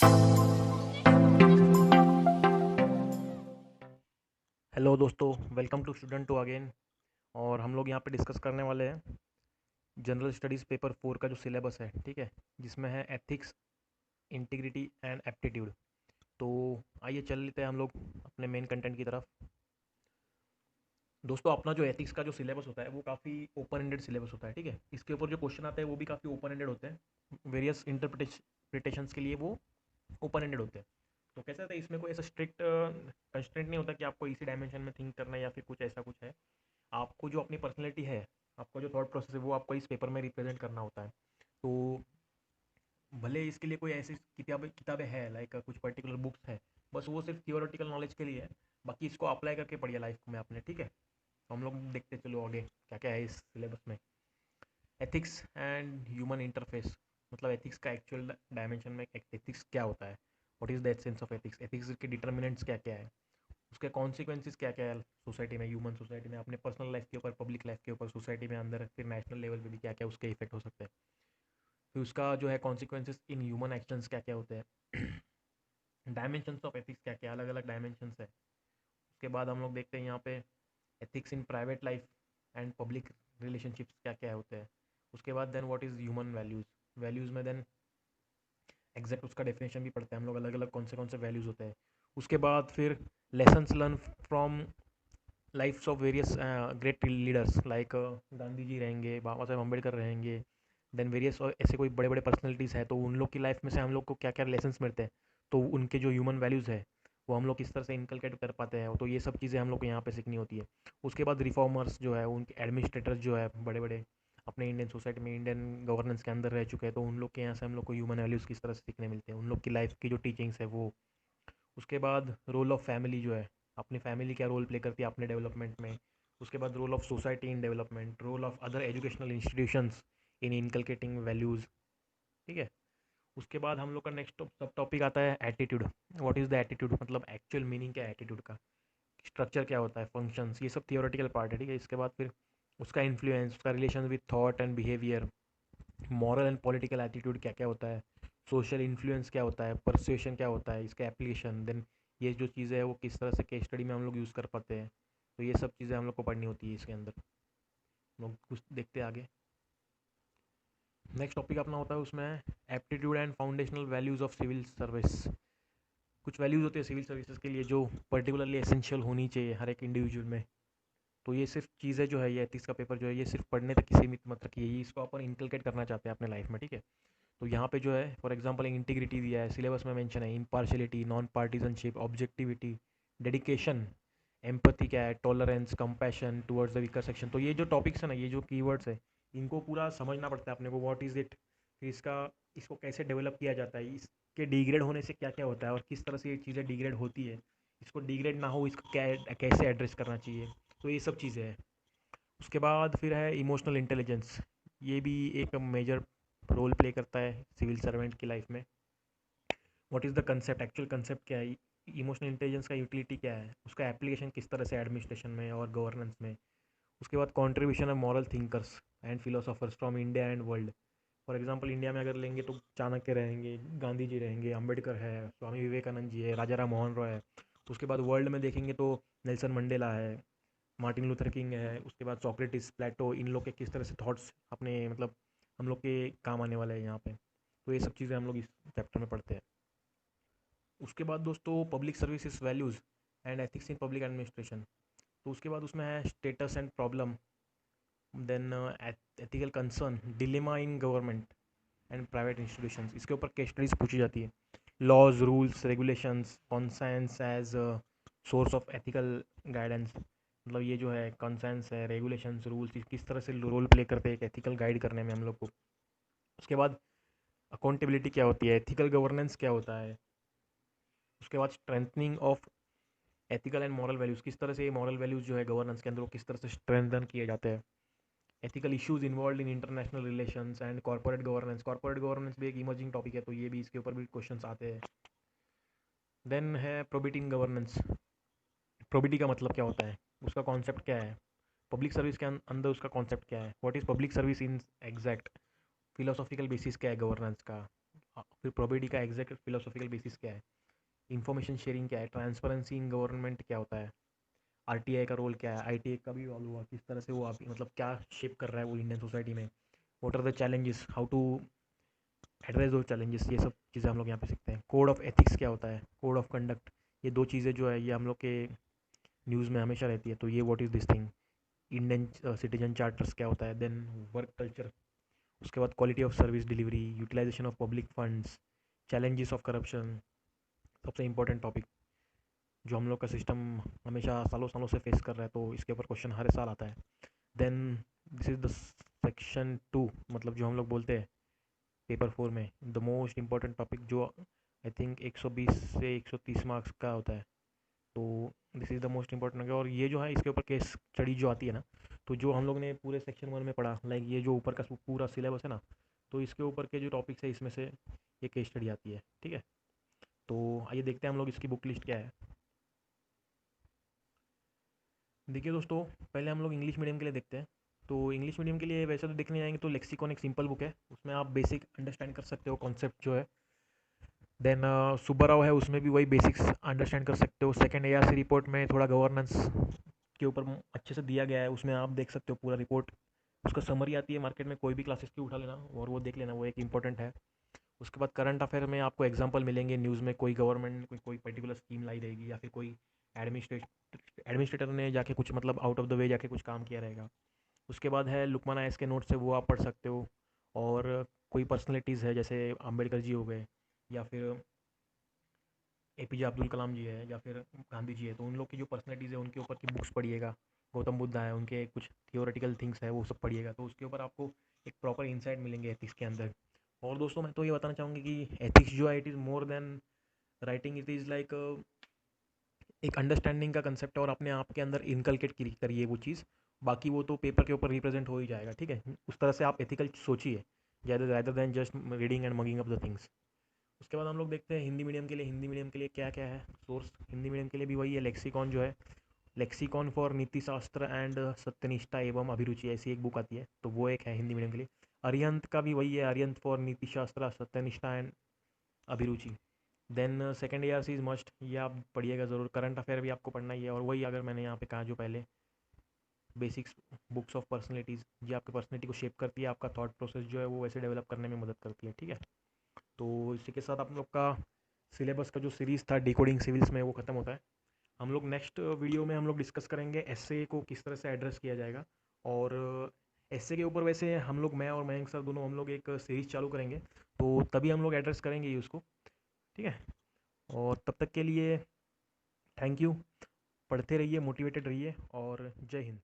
Hello दोस्तों, welcome to student to again. और हम लोग यहाँ पे डिस्कस करने वाले हैं जनरल स्टडीज़ पेपर 4 का जो सिलेबस है, ठीक है, जिसमें है एथिक्स, इंटीग्रिटी एंड एप्टीट्यूड। तो आइए चल लेते हैं हम लोग अपने मेन कंटेंट की तरफ। दोस्तों, अपना जो एथिक्स का जो सिलेबस होता है वो काफ़ी ओपन एंडेड सिलेबस होता है, ठीक है। इसके ऊपर जो क्वेश्चन आते हैं वो भी काफ़ी ओपन एंडेड होते हैं, वेरियस इंटरप्रिटेशंस के लिए वो ओपन एंडेड होते हैं। तो कैसे होता है, इसमें कोई ऐसा स्ट्रिक्ट कंस्ट्रेंट नहीं होता कि आपको इसी डायमेंशन में थिंक करना है या फिर कुछ ऐसा कुछ है। आपको जो अपनी पर्सनैलिटी है, आपका जो थॉट प्रोसेस है, वो आपको इस पेपर में रिप्रेजेंट करना होता है। तो भले इसके लिए कोई ऐसी किताबें किताबें हैं, लाइक कुछ पर्टिकुलर बुक्स हैं, बस वो सिर्फ थियोरेटिकल नॉलेज के लिए है। बाकी इसको अप्लाई करके पढ़िए लाइफ में अपने, ठीक है। तो हम लोग देखते चलो आगे क्या क्या है इस सिलेबस में। एथिक्स एंड ह्यूमन इंटरफेस, मतलब एथिक्स का एक्चुअल डायमेंशन में एथिक्स क्या होता है, what is the essence of ethics, ethics के डिटर्मिनेंट्स क्या क्या है, उसके कॉन्सिक्वेंसेस क्या क्या है सोसाइटी में, ह्यूमन सोसाइटी में, अपने पर्सनल लाइफ के ऊपर, पब्लिक लाइफ के ऊपर, सोसाइटी में अंदर, फिर नेशनल लेवल पे भी क्या क्या उसके इफेक्ट हो सकते हैं। फिर उसका जो है कॉन्सिक्वेंसेस इन ह्यूमन एक्शंस क्या क्या होते हैं। डायमेंशंस ऑफ एथिक्स क्या क्या अलग अलग डायमेंशंस है। उसके बाद हम लोग देखते हैं यहाँ पे ethics in private life and public relationships क्या क्या होते हैं। उसके बाद then what is human values, values में देन एग्जैक्ट उसका डेफिनेशन भी पढ़ते हैं हम लोग, अलग अलग कौन से वैल्यूज़ होते हैं। उसके बाद फिर lessons learn from lifes of various great leaders, like Gandhi ji रहेंगे, बाबा साहेब अम्बेडकर रहेंगे, देन वेरियस और ऐसे कोई बड़े बड़े पर्सनैलिटीज़ हैं, तो उन लोग की लाइफ में से हम लोग को क्या क्या लेसन्स मिलते हैं। तो उनके जो ह्यूमन वैल्यूज़ है वो हम लोग किस तरह से इनकलकेट कर पाते हैं, तो ये सब चीज़ें हम लोग को यहाँ पे सीखनी होती है। उसके बाद रिफॉर्मर्स जो है, उनके एडमिनिस्ट्रेटर्स जो है बड़े बड़े, अपने इंडियन सोसाइटी में इंडियन गवर्नेंस के अंदर रह चुके हैं, तो उन लोग के यहाँ से हम लोग को ह्यूमन वैल्यूज़ किस तरह से सीखने मिलते हैं, उन लोग की लाइफ की जो टीचिंग्स है वो। उसके बाद रोल ऑफ फैमिली जो है, अपनी फैमिली क्या रोल प्ले करती है अपने डेवलपमेंट में। उसके बाद role of society in development, role of other educational institutions in inculcating values, ठीक है। उसके बाद हम लोग का नेक्स्ट सब टॉपिक आता है attitude. What is the attitude, मतलब एक्चुअल मीनिंग क्या है एटीट्यूड का, स्ट्रक्चर क्या होता है, फंक्शंस, ये सब थियोरेटिकल पार्ट है, ठीक है। इसके बाद फिर उसका इन्फ्लुएंस, उसका relation with thought and behaviour, moral and political attitude क्या क्या होता है, सोशल इन्फ्लुएंस क्या होता है, परसुएशन क्या होता है, इसका एप्लीकेशन, देन ये जो चीज़ें है वो किस तरह से केस स्टडी में हम लोग यूज़ कर पाते हैं। तो ये सब चीज़ें हम लोग को पढ़नी होती है इसके अंदर। हम लोग कुछ देखते हैं आगे। नेक्स्ट टॉपिक अपना होता है उसमें aptitude and foundational values of civil service. कुछ वैल्यूज़ होती है सिविल सर्विसेज के लिए जो पर्टिकुलरली एसेंशियल होनी चाहिए हर एक इंडिविजुअल में। तो ये सिर्फ चीज़ें जो है, ये 30 का पेपर जो है ये सिर्फ पढ़ने तक ही सीमित मत रखिए, ये इसको अपन इंकलकेट करना चाहते हैं अपने लाइफ में, ठीक है। तो यहाँ पे जो है फॉर एग्जांपल इंटीग्रिटी दिया है, सिलेबस में मेंशन है, impartiality, non partisanship, objectivity, dedication, empathy क्या है, tolerance, compassion towards the weaker section. तो ये जो टॉपिक्स है ना, ये जो कीवर्ड्स है, इनको पूरा समझना पड़ता है अपने को, व्हाट इज़ इट, फिर इसका इसको कैसे डेवलप किया जाता है, इसके डिग्रेड होने से क्या क्या होता है और किस तरह से ये चीज़ें डिग्रेड होती है, इसको डिग्रेड ना हो इसको क्या कैसे एड्रेस करना चाहिए। तो ये सब चीज़ें हैं। उसके बाद फिर है इमोशनल इंटेलिजेंस, ये भी एक मेजर रोल प्ले करता है सिविल सर्वेंट की लाइफ में। What is the concept, actual concept क्या है, इमोशनल इंटेलिजेंस का यूटिलिटी क्या है, उसका एप्लीकेशन किस तरह से एडमिनिस्ट्रेशन में और गवर्नेंस में। उसके बाद contribution of moral thinkers and philosophers from India and world. For example India में अगर लेंगे तो चाणक्य रहेंगे, गांधी जी रहेंगे, अम्बेडकर है, स्वामी विवेकानंद जी है, राजा राम मोहन रॉय है। उसके बाद वर्ल्ड में देखेंगे तो नेल्सन मंडेला है, मार्टिन लूथर किंग है, उसके बाद सोक्रेटिस, प्लेटो, इन लोग के किस तरह से थॉट्स अपने मतलब हम लोग के काम आने वाले हैं यहाँ पे। तो ये सब चीज़ें हम लोग इस चैप्टर में पढ़ते हैं। उसके बाद दोस्तों public services values and ethics in public administration. तो उसके बाद उसमें है status and problem, then ethical concern, dilemma in government and private institutions, इसके ऊपर केस स्टडीज पूछी जाती है। Laws, rules, regulations, conscience as source of ethical guidance, मतलब ये जो है कॉन्सेंस है, रेगुलेशंस, रूल्स किस तरह से रोल प्ले करते हैं एक एथिकल गाइड करने में हम लोग को। उसके बाद अकाउंटेबिलिटी क्या होती है, एथिकल गवर्नेंस क्या होता है। उसके बाद strengthening of ethical and moral values, किस तरह से ये मॉरल वैल्यूज़ जो है गवर्नेंस के अंदर वो किस तरह से स्ट्रेंथन किए जाते हैं। Ethical issues involve in international relations and corporate governance, corporate governance भी एक इमर्जिंग टॉपिक है, तो ये भी इसके ऊपर भी क्वेश्चंस आते हैं। देन है प्रोबिटी इन गवर्नेंस, प्रोबिटी का मतलब क्या होता है, उसका कॉन्सेप्ट क्या है, पब्लिक सर्विस के अंदर उसका कॉन्सेप्ट क्या है, what is public service in exact, philosophical basis क्या है गवर्नेंस का, फिर प्रोबेबिलिटी का एग्जैक्ट फिलोसॉफिकल बेसिस क्या है, इंफॉर्मेशन शेयरिंग क्या है, ट्रांसपेरेंसी इन गवर्नमेंट क्या होता है, आरटीआई का रोल क्या है, आईटीआई का भी रोल हुआ, किस तरह से वो आप मतलब क्या शेप कर रहा है वो इंडियन सोसाइटी में, what are the challenges, how to address those challenges, ये सब चीज़ें हम लोग यहाँ पे सीखते हैं। कोड ऑफ एथिक्स क्या होता है, कोड ऑफ कंडक्ट, ये दो चीज़ें जो है ये हम लोग के न्यूज़ में हमेशा रहती है, तो ये what is this thing, Indian citizen charters क्या होता है, देन वर्क कल्चर, उसके बाद quality of service delivery, utilization of public funds, challenges of corruption, सबसे इंपॉर्टेंट टॉपिक जो हम लोग का सिस्टम हमेशा सालों सालों से फेस कर रहा है, तो इसके ऊपर क्वेश्चन हर साल आता है। Then this is the section 2, मतलब जो हम लोग बोलते हैं पेपर 4 में द मोस्ट इंपॉर्टेंट टॉपिक, जो आई थिंक 120 से 130 मार्क्स का होता है, तो this is the most important. और ये जो है इसके ऊपर केस स्टडी जो आती है ना, तो जो हम लोग ने पूरे सेक्शन 1 में पढ़ा, लाइक ये जो ऊपर का पूरा सिलेबस है ना, तो इसके ऊपर के जो टॉपिक्स है इसमें से ये केस स्टडी आती है, ठीक है। तो आइए देखते हैं हम लोग इसकी बुक लिस्ट क्या है। देखिए दोस्तों, पहले हम लोग इंग्लिश मीडियम के लिए देखते हैं। तो इंग्लिश मीडियम के लिए वैसे तो देखने जाएंगे तो लेक्सिकॉन एक सिंपल बुक है, उसमें आप बेसिक अंडरस्टैंड कर सकते हो कॉन्सेप्ट जो है। देन सुब्बाराव है, उसमें भी वही बेसिक्स अंडरस्टैंड कर सकते हो। सेकंड एआरसी रिपोर्ट में थोड़ा गवर्नेंस के ऊपर अच्छे से दिया गया है, उसमें आप देख सकते हो पूरा रिपोर्ट, उसका समरी आती है मार्केट में, कोई भी क्लासेस की उठा लेना और वो देख लेना, वो एक इंपॉर्टेंट है। उसके बाद करंट अफेयर में आपको एग्जांपल मिलेंगे न्यूज़ में, कोई गवर्नमेंट ने कोई पर्टिकुलर स्कीम लाई रहेगी, या फिर कोई एडमिनिस्ट्रेटर ने जाके कुछ मतलब आउट ऑफ द वे जाके कुछ काम किया रहेगा। उसके बाद है लुकमान आयस के नोट्स है, वो आप पढ़ सकते हो। और कोई पर्सनैलिटीज़ है जैसे अम्बेडकर जी हो गए, या फिर एपीजे अब्दुल कलाम जी है, या फिर गांधी जी है, तो उन लोग की जो पर्सनैलिटीज़ है उनके ऊपर की बुक्स पढ़िएगा। गौतम बुद्धा है, उनके कुछ थियोरेटिकल थिंग्स है वो सब पढ़िएगा, तो उसके ऊपर आपको एक प्रॉपर इंसाइट मिलेंगे एथिक्स के अंदर। और दोस्तों मैं तो ये बताना चाहूँगी कि एथिक्स जो है it is more than writing, it is like एक अंडरस्टैंडिंग का कंसेप्ट है, और अपने आप के अंदर इनकलकेट करिए वो चीज़। बाकी वो तो पेपर के ऊपर रिप्रेजेंट हो ही जाएगा, ठीक है। उस तरह से आप एथिकल सोचिए, ज़्यादा than just reading and mugging up the things. उसके बाद हम लोग देखते हैं हिंदी मीडियम के लिए। हिंदी मीडियम के लिए क्या क्या है सोर्स, हिंदी मीडियम के लिए भी वही है, लेक्सिकॉन जो है, लेक्सिकॉन फॉर नीति शास्त्र एंड सत्यनिष्ठा एवं अभिरुचि, ऐसी एक बुक आती है, तो वो एक है हिंदी मीडियम के लिए। अरिहंत का भी वही है, अरिहंत फॉर नीति शास्त्र सत्यनिष्ठा एंड अभिरुचि। Then second year C is must, ये आप पढ़िएगा ज़रूर। करंट अफेयर भी आपको पढ़ना ही है, और वही अगर मैंने यहाँ पे कहा जो पहले बेसिक्स बुक्स ऑफ पर्सनैलिटीज़, ये आपकी पर्सनैलिटी को शेप करती है, आपका थॉट प्रोसेस जो है वो वैसे डेवलप करने में मदद करती है, ठीक है। तो इसी के साथ आप लोग का सिलेबस का जो सीरीज़ था डिकोडिंग सिविल्स में वो ख़त्म होता है। हम लोग नेक्स्ट वीडियो में हम लोग डिस्कस करेंगे एसए को किस तरह से एड्रेस किया जाएगा। और एसए के ऊपर वैसे हम लोग, मैं और मयंक सर दोनों हम लोग एक सीरीज़ चालू करेंगे, तो तभी हम लोग एड्रेस करेंगे ये उसको, ठीक है। और तब तक के लिए थैंक यू, पढ़ते रहिए, मोटिवेटेड रहिए, और जय हिंद।